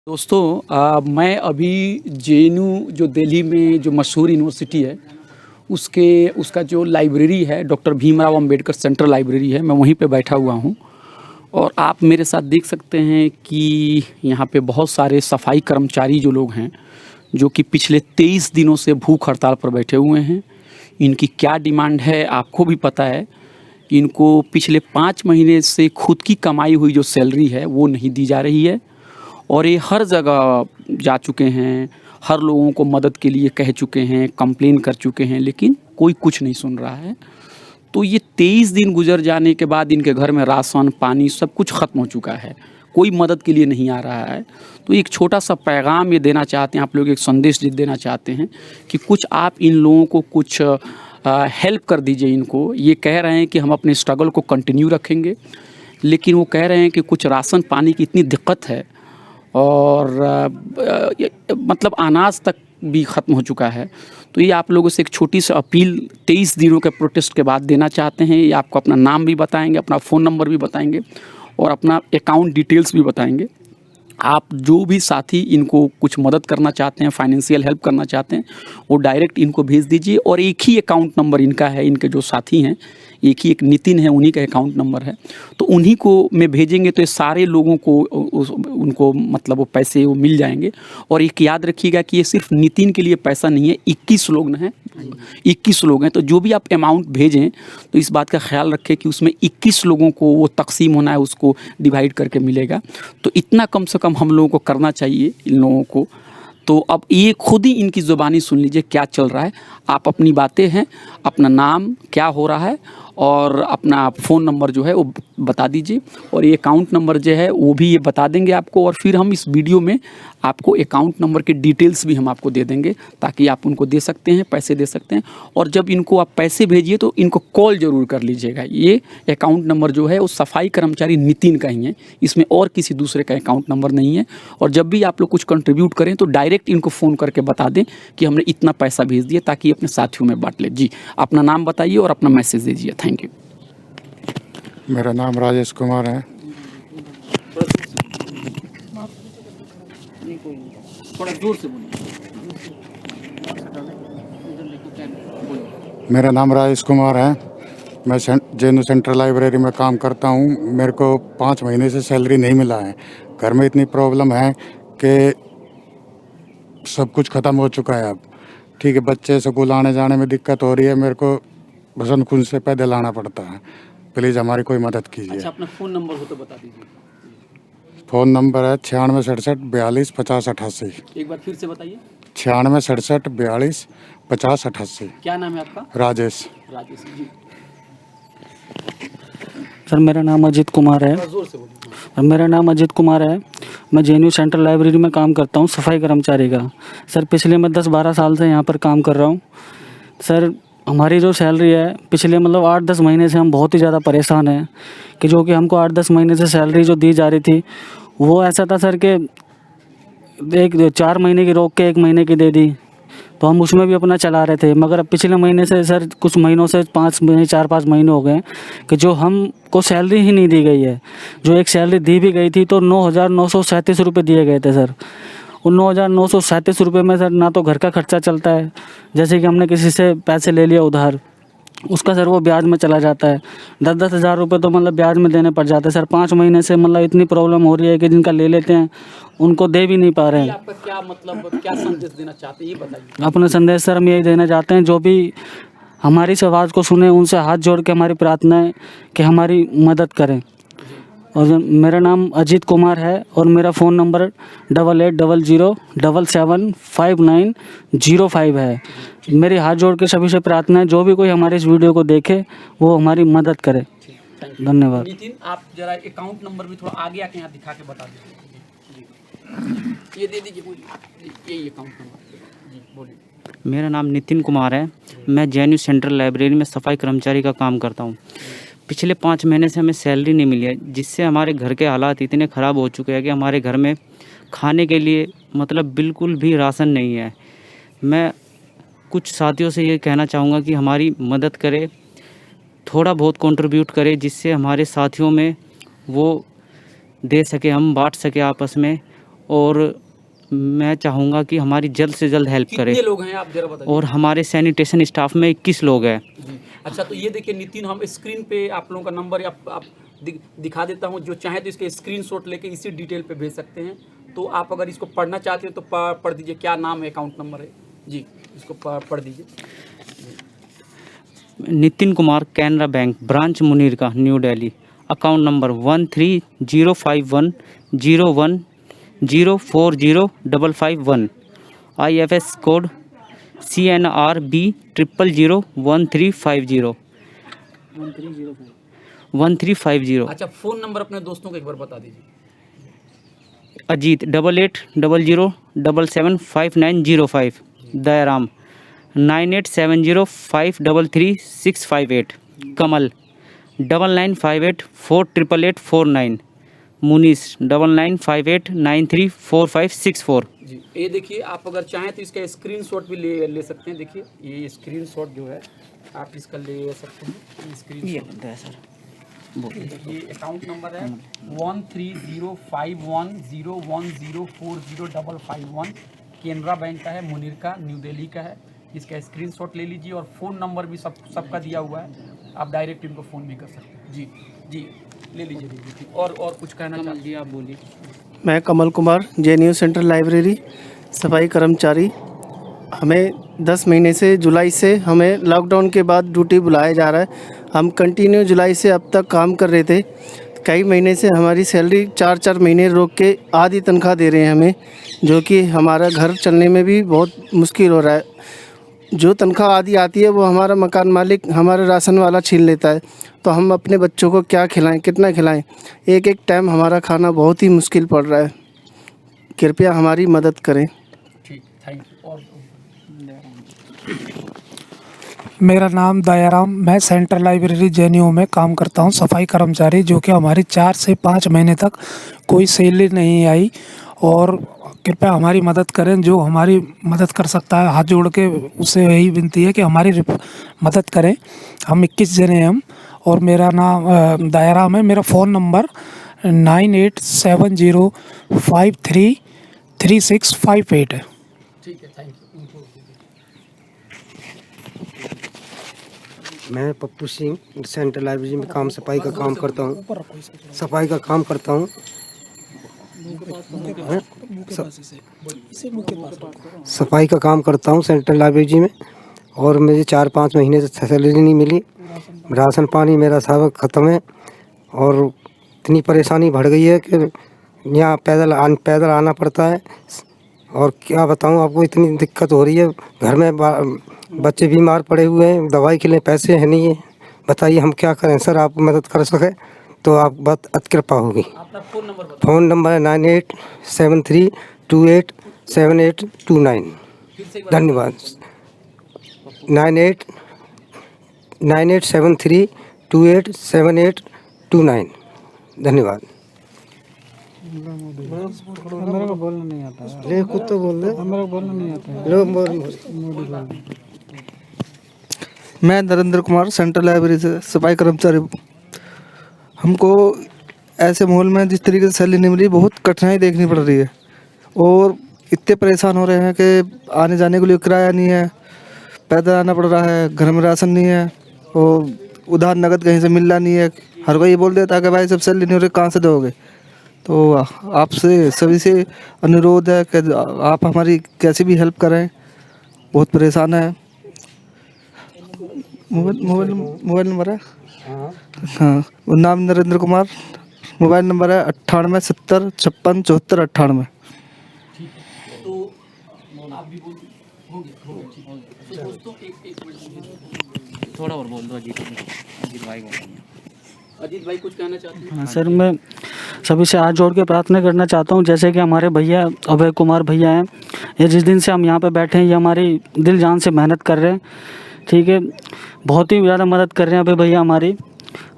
दोस्तों मैं अभी जेएनयू जो दिल्ली में जो मशहूर यूनिवर्सिटी है उसका जो लाइब्रेरी है doctor Bhimrao Ambedkar central library है, मैं वहीं पे बैठा हुआ हूँ। और आप मेरे साथ देख सकते हैं कि यहाँ पे बहुत सारे सफाई कर्मचारी जो लोग हैं जो कि पिछले 23 दिनों से भूख हड़ताल पर बैठे हुए हैं। इनकी क्या डिमांड है आपको भी पता है। इनको पिछले 5 महीने से खुद की कमाई हुई जो सैलरी है वो नहीं दी जा रही है और ये हर जगह जा चुके हैं, हर लोगों को मदद के लिए कह चुके हैं, कंप्लेन कर चुके हैं, लेकिन कोई कुछ नहीं सुन रहा है। तो ये 23 दिन गुजर जाने के बाद इनके घर में राशन पानी सब कुछ ख़त्म हो चुका है, कोई मदद के लिए नहीं आ रहा है। तो एक छोटा सा पैगाम ये देना चाहते हैं, आप लोग एक संदेश देना चाहते हैं कि कुछ आप इन लोगों को कुछ हेल्प कर दीजिए इनको। ये कह रहे हैं कि हम अपने स्ट्रगल को कंटिन्यू रखेंगे, लेकिन वो कह रहे हैं कि कुछ राशन पानी की इतनी दिक्कत है और मतलब अनाज तक भी ख़त्म हो चुका है। तो ये आप लोगों से एक छोटी सी अपील 23 दिनों के प्रोटेस्ट के बाद देना चाहते हैं। ये आपको अपना नाम भी बताएंगे, अपना फ़ोन नंबर भी बताएंगे और अपना अकाउंट डिटेल्स भी बताएंगे। आप जो भी साथी इनको कुछ मदद करना चाहते हैं, फाइनेंशियल हेल्प करना चाहते हैं, वो डायरेक्ट इनको भेज दीजिए। और एक ही अकाउंट नंबर इनका है, इनके जो साथी हैं एक नितिन है, उन्हीं का अकाउंट नंबर है, तो उन्हीं को में भेजेंगे तो ये सारे लोगों को उनको मतलब वो पैसे वो मिल जाएंगे। और एक याद रखिएगा कि ये सिर्फ नितिन के लिए पैसा नहीं है, 21 लोग हैं, 21 लोग हैं। तो जो भी आप अमाउंट भेजें तो इस बात का ख्याल रखें कि उसमें 21 लोगों को वो तकसीम होना है, उसको डिवाइड करके मिलेगा। तो इतना कम से कम हम लोगों को करना चाहिए इन लोगों को। तो अब ये खुद ही इनकी ज़ुबानी सुन लीजिए क्या चल रहा है। आप अपनी बातें हैं, अपना नाम क्या हो रहा है और अपना फ़ोन नंबर जो है वो बता दीजिए और ये अकाउंट नंबर जो है वो भी ये बता देंगे आपको। और फिर हम इस वीडियो में आपको अकाउंट नंबर के डिटेल्स भी हम आपको दे देंगे ताकि आप उनको दे सकते हैं, पैसे दे सकते हैं। और जब इनको आप पैसे भेजिए तो इनको कॉल ज़रूर कर लीजिएगा। ये अकाउंट नंबर जो है वो सफाई कर्मचारी नितिन का ही है, इसमें और किसी दूसरे का अकाउंट नंबर नहीं है। और जब भी आप लोग कुछ कंट्रीब्यूट करें तो डायरेक्ट इनको फ़ोन करके बता दें कि हमने इतना पैसा भेज दिया, ताकि अपने साथियों में बांट ले। जी, अपना नाम बताइए और अपना मैसेज दीजिए। Thank you. मेरा नाम राजेश कुमार है। थोड़ा जोर से बोलिए। मेरा नाम राजेश कुमार है। मैं जेएनयू सेंट्रल लाइब्रेरी में काम करता हूँ। मेरे को 5 महीने से सैलरी नहीं मिला है। घर में इतनी प्रॉब्लम है कि सब कुछ ख़त्म हो चुका है अब। ठीक है, बच्चे स्कूल आने जाने में दिक्कत हो रही है, मेरे को बसंत कुंज से पैदल आना पड़ता है। प्लीज़ हमारी कोई मदद कीजिए। अच्छा, अपना फ़ोन नंबर हो तो बता दीजिए। फ़ोन नंबर है 96 67 42 50 88। एक बार फिर से बताइए। 96 67 42 50 88। क्या नाम है आपका? राजेश। राजेश जी। सर मेरा नाम अजीत कुमार है। जोर से बोलिए। मैं जेएनयू सेंट्रल लाइब्रेरी में काम करता हूँ, सफाई कर्मचारी का। सर पिछले मैं 10-12 साल से यहाँ पर काम कर रहा हूँ। सर हमारी जो सैलरी है पिछले 8-10 महीने से हम बहुत ही ज़्यादा परेशान हैं कि जो कि हमको 8-10 महीने से सैलरी जो दी जा रही थी वो ऐसा था सर कि 4 महीने की रोक के 1 महीने की दे दी, तो हम उसमें भी अपना चला रहे थे। मगर अब पिछले महीने से सर कुछ महीनों से 4-5 महीने हो गए कि जो हमको सैलरी ही नहीं दी गई है। जो एक सैलरी दी भी गई थी तो 9,937 रुपये दिए गए थे सर। उन 9,937 रुपये में सर ना तो घर का खर्चा चलता है, जैसे कि हमने किसी से पैसे ले लिया उधार, उसका सर वो ब्याज में चला जाता है। 10-10 हज़ार रुपये तो ब्याज में देने पड़ जाते हैं सर। 5 महीने से इतनी प्रॉब्लम हो रही है कि जिनका ले लेते हैं उनको दे भी नहीं पा रहे हैं। आपका क्या मतलब, क्या संदेश देना चाहते हैं ये बताइए। अपना संदेश सर हम यही देना चाहते हैं, जो भी हमारी इस आवाज़ को सुने उनसे हाथ जोड़ के हमारी प्रार्थना है कि हमारी मदद करें। और मेरा नाम अजीत कुमार है और मेरा फ़ोन नंबर 8800775905 है। मेरी हाथ जोड़ के सभी से प्रार्थना है, जो भी कोई हमारे इस वीडियो को देखे वो हमारी मदद करे। धन्यवाद। नितिन, आप जरा अकाउंट नंबर भी थोड़ा आगे आके यहाँ दिखा के बता दीजिए। ये दे दीजिए, यही अकाउंट नंबर। जी बोलिए। मेरा नाम नितिन कुमार है। मैं जेएनयू सेंट्रल लाइब्रेरी में सफाई कर्मचारी का काम करता हूँ। पिछले 5 महीने से हमें सैलरी नहीं मिली है, जिससे हमारे घर के हालात इतने ख़राब हो चुके हैं कि हमारे घर में खाने के लिए बिल्कुल भी राशन नहीं है। मैं कुछ साथियों से ये कहना चाहूँगा कि हमारी मदद करें, थोड़ा बहुत कंट्रीब्यूट करें, जिससे हमारे साथियों में वो दे सके, हम बांट सके आपस में। और मैं चाहूँगा कि हमारी जल्द से जल्द हेल्प करें। कितने लोग हैं आप जरा बताइए। और हमारे सैनिटेशन स्टाफ में 21 लोग हैं। जी। अच्छा, तो ये देखिए नितिन, हम स्क्रीन पे आप लोगों का नंबर आप दिखा देता हूँ। जो चाहे तो इसके स्क्रीनशॉट लेके इसी डिटेल पे भेज सकते हैं। तो आप अगर इसको पढ़ना चाहते हैं तो पढ़ दीजिए, क्या नाम है, अकाउंट नंबर है जी, इसको पढ़ दीजिए। Nitin Kumar, Canara bank, branch Munirka, new Delhi. Account number 13051010405551। IFS code CNRB 0001350 1350। अच्छा, फ़ोन नंबर अपने दोस्तों को एक बार बता दीजिए। अजीत 8800775905। दयाराम 9870533658। कमल 9958488849। मुनीस 9958934564। जी, ये देखिए, आप अगर चाहें तो इसका स्क्रीनशॉट भी ले सकते हैं। देखिए ये स्क्रीनशॉट जो है आप इसका ले सकते हैं। स्क्रीनशॉट ये अकाउंट नंबर है 13051010405551। केनरा बैंक का है, मुनीरका, न्यू दिल्ली का है। इसका स्क्रीनशॉट ले लीजिए और फ़ोन नंबर भी सबका दिया हुआ है। आप डायरेक्ट इनको फ़ोन भी कर सकते हैं। जी जी, ले लीजिए। और कुछ कहना चाहिए आप, बोलिए। मैं Kamal Kumar, JNU central library सफाई कर्मचारी। हमें 10 महीने से, जुलाई से हमें लॉकडाउन के बाद ड्यूटी बुलाया जा रहा है। हम कंटिन्यू जुलाई से अब तक काम कर रहे थे। कई महीने से हमारी सैलरी 4-4 महीने रोक के आधी तनख्वाह दे रहे हैं हमें, जो कि हमारा घर चलने में भी बहुत मुश्किल हो रहा है। जो तनख्वाह आधी आती है वो हमारा मकान मालिक, हमारा राशन वाला छीन लेता है। तो हम अपने बच्चों को क्या खिलाएं, कितना खिलाएं? एक एक टाइम हमारा खाना बहुत ही मुश्किल पड़ रहा है। कृपया हमारी मदद करें। ठीक, थैंक यू। और मेरा नाम दयाराम, मैं सेंट्रल लाइब्रेरी JNU में काम करता हूं, सफाई कर्मचारी। जो कि हमारी 4 से 5 महीने तक कोई सैलरी नहीं आई और कृपया हमारी मदद करें। जो हमारी मदद कर सकता है, हाथ जोड़ के उससे यही विनती है कि हमारी मदद करें। हम 21 जने हैं हम, और मेरा नाम दयाराम है। मेरा फ़ोन नंबर 9870533658 है। ठीक है, थैंक यू। मैं पप्पू सिंह सेंट्रल लाइब्रेरी में सफाई का काम करता हूँ। सफाई का काम करता हूँ। सफाई का काम करता हूँ सेंट्रल लाइब्रेरी में, और मुझे 4-5 महीने से सैलरी नहीं मिली। राशन पानी मेरा सब ख़त्म है, और इतनी परेशानी बढ़ गई है कि यहाँ पैदल आना पड़ता है। और क्या बताऊँ आपको, इतनी दिक्कत हो रही है। घर में बच्चे बीमार पड़े हुए हैं, दवाई के लिए पैसे हैं नहीं है। बताइए हम क्या करें सर? आप मदद कर सके तो आप बहुत अति कृपा होगी। फ़ोन नंबर है 9873287829। धन्यवाद। 9873287829। धन्यवाद। मेरे को बोलना नहीं आता है। ले खुद तो बोल दे। मेरे को बोलना नहीं आता है। लो बोल। मैं नरेंद्र कुमार, सेंट्रल लाइब्रेरी से सफाई कर्मचारी। हमको ऐसे माहौल में जिस तरीके से सैलरी नहीं मिली, बहुत कठिनाई देखनी पड़ रही है, और इतने परेशान हो रहे हैं कि आने जाने के लिए किराया नहीं है, पैदल आना पड़ रहा है, घर में राशन नहीं है, और उधार नगद कहीं से मिलना नहीं है। हर कोई ये बोल देता है कि भाई जब सैलरी नहीं हो रही कहाँ से दोगे। तो आपसे सभी से अनुरोध है कि आप हमारी कैसे भी हेल्प करें, बहुत परेशान है। मोबाइल नंबर है, हाँ, नाम नरेंद्र कुमार। मोबाइल नंबर है 9870565498। थोड़ा और बोल दो अजीत भाई को। अजीत भाई कुछ कहना चाहते हैं? हाँ सर, मैं सभी से हाथ जोड़ के प्रार्थना करना चाहता हूँ। जैसे कि हमारे भैया अभय कुमार भैया हैं, ये जिस दिन से हम यहाँ पे बैठे हैं, ये हमारी दिल जान से मेहनत कर रहे हैं। ठीक है, बहुत ही ज़्यादा मदद कर रहे हैं अभय भैया हमारी।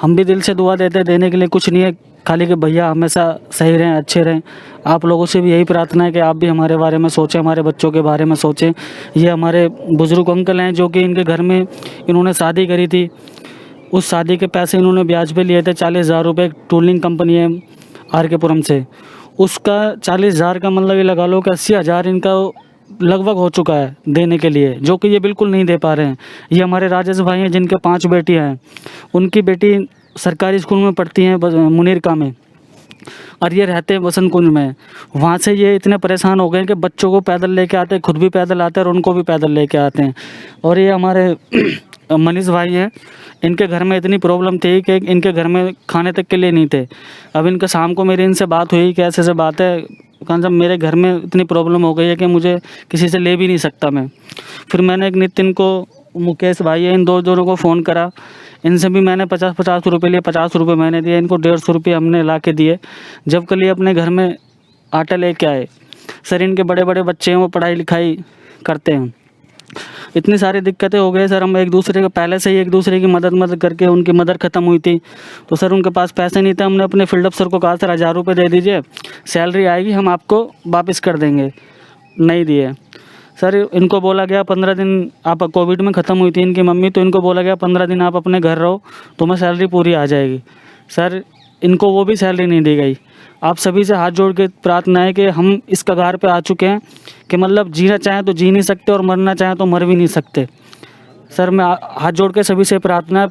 हम भी दिल से दुआ देते हैं, देने के लिए कुछ नहीं है, खाली कि भैया हमेशा सही रहें, अच्छे रहें। आप लोगों से भी यही प्रार्थना है कि आप भी हमारे बारे में सोचें, हमारे बच्चों के बारे में सोचें। ये हमारे बुज़ुर्ग अंकल हैं, जो कि इनके घर में इन्होंने शादी करी थी। उस शादी के पैसे इन्होंने ब्याज पे लिए थे 40,000 रुपये। टूलिंग कंपनी है RK पुरम से, उसका 40,000 का मतलब ये लगा लो कि 80,000 इनका लगभग हो चुका है देने के लिए, जो कि ये बिल्कुल नहीं दे पा रहे हैं। ये हमारे राजेश भाई हैं जिनके 5 बेटियां हैं, उनकी बेटी सरकारी स्कूल में पढ़ती हैं मुनीरका में, और ये रहते हैं बसंत कुंज में। वहाँ से ये इतने परेशान हो गए कि बच्चों को पैदल लेके आते हैं, खुद भी पैदल आते हैं और उनको भी पैदल लेके आते हैं। और ये हमारे मनीष भाई हैं, इनके घर में इतनी प्रॉब्लम थी कि इनके घर में खाने तक के लिए नहीं थे। अब इनका शाम को मेरी इनसे बात हुई कि ऐसे बात है, कहा जब मेरे घर में इतनी प्रॉब्लम हो गई है कि मुझे किसी से ले भी नहीं सकता मैं। फिर मैंने एक नितिन को, मुकेश भाई है, इन दोनों को फ़ोन करा। इनसे भी मैंने 50 रुपये लिए, 50 रुपये मैंने दिए, इनको 150 रुपये हमने ला के दिए। जब कल ये अपने घर में आटा लेके आए, सर इनके बड़े बड़े बच्चे हैं, वो पढ़ाई लिखाई करते हैं, इतनी सारी दिक्कतें हो गई सर। हम एक दूसरे के पहले से ही एक दूसरे की मदद करके, उनकी मदद ख़त्म हुई थी तो सर उनके पास पैसे नहीं थे। हमने अपने फील्ड अफसर को कहा सर 1000 रुपये दे दीजिए, सैलरी आएगी हम आपको वापस कर देंगे, नहीं दिए सर। इनको बोला गया 15 दिन, आप कोविड में ख़त्म हुई थी इनकी मम्मी, तो इनको बोला गया 15 दिन आप अपने घर रहो, तुम्हें सैलरी पूरी आ जाएगी। सर इनको वो भी सैलरी नहीं दी गई। आप सभी से हाथ जोड़ के प्रार्थना है कि हम इस कगार पे आ चुके हैं कि मतलब जीना चाहें तो जी नहीं सकते और मरना चाहें तो मर भी नहीं सकते। सर मैं हाथ जोड़ के सभी से प्रार्थना है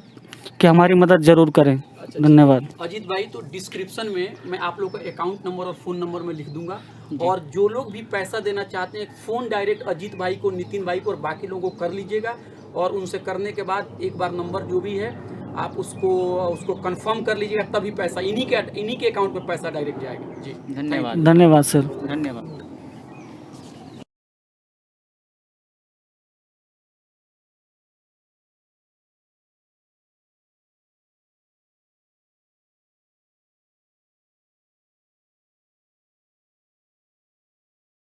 कि हमारी मदद ज़रूर करें। धन्यवाद। अजीत भाई, तो डिस्क्रिप्शन में मैं आप लोग का अकाउंट नंबर और फ़ोन नंबर में लिख दूंगा, और जो लोग भी पैसा देना चाहते हैं फ़ोन डायरेक्ट अजीत भाई को, नितिन भाई को और बाकी लोगों को कर लीजिएगा। और उनसे करने के बाद एक बार नंबर जो भी है आप उसको कंफर्म कर लीजिएगा, तभी पैसा इन्हीं के अकाउंट में पैसा डायरेक्ट जाएगा। जी धन्यवाद। धन्यवाद सर। धन्यवाद।